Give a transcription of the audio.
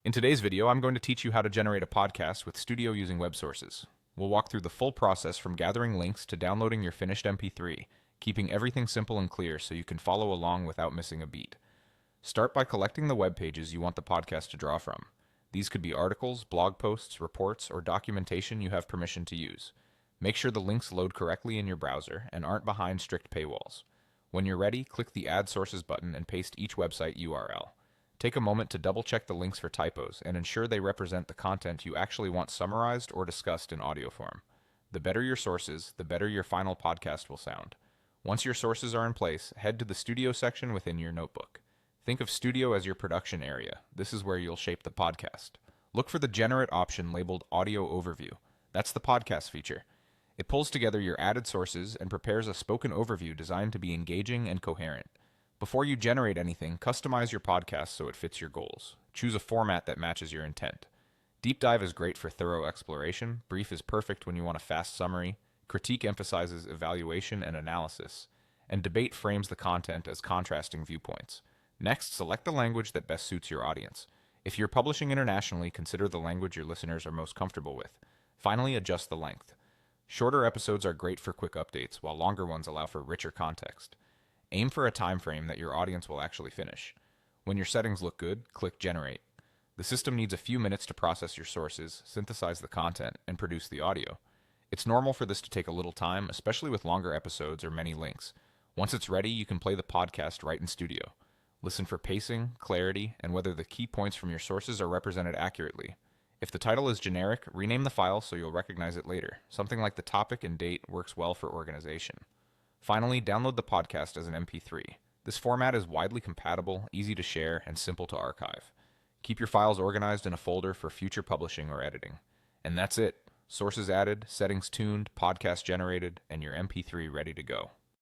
In today's video, I'm going to teach you how to generate a podcast with Studio using web sources. We'll walk through the full process from gathering links to downloading your finished MP3, keeping everything simple and clear so you can follow along without missing a beat. Start by collecting the web pages you want the podcast to draw from. These could be articles, blog posts, reports, or documentation you have permission to use. Make sure the links load correctly in your browser and aren't behind strict paywalls. When you're ready, click the Add Sources button and paste each website URL. Take a moment to double-check the links for typos and ensure they represent the content you actually want summarized or discussed in audio form. The better your sources, the better your final podcast will sound. Once your sources are in place, head to the Studio section within your notebook. Think of Studio as your production area. This is where you'll shape the podcast. Look for the Generate option labeled Audio Overview. That's the podcast feature. It pulls together your added sources and prepares a spoken overview designed to be engaging and coherent. Before you generate anything, customize your podcast so it fits your goals. Choose a format that matches your intent. Deep Dive is great for thorough exploration, Brief is perfect when you want a fast summary, Critique emphasizes evaluation and analysis, and Debate frames the content as contrasting viewpoints. Next, select the language that best suits your audience. If you're publishing internationally, consider the language your listeners are most comfortable with. Finally, adjust the length. Shorter episodes are great for quick updates, while longer ones allow for richer context. Aim for a time frame that your audience will actually finish. When your settings look good, click Generate. The system needs a few minutes to process your sources, synthesize the content, and produce the audio. It's normal for this to take a little time, especially with longer episodes or many links. Once it's ready, you can play the podcast right in Studio. Listen for pacing, clarity, and whether the key points from your sources are represented accurately. If the title is generic, rename the file so you'll recognize it later. Something like the topic and date works well for organization. Finally, download the podcast as an MP3. This format is widely compatible, easy to share, and simple to archive. Keep your files organized in a folder for future publishing or editing. And that's it. Sources added, settings tuned, podcast generated, and your MP3 ready to go.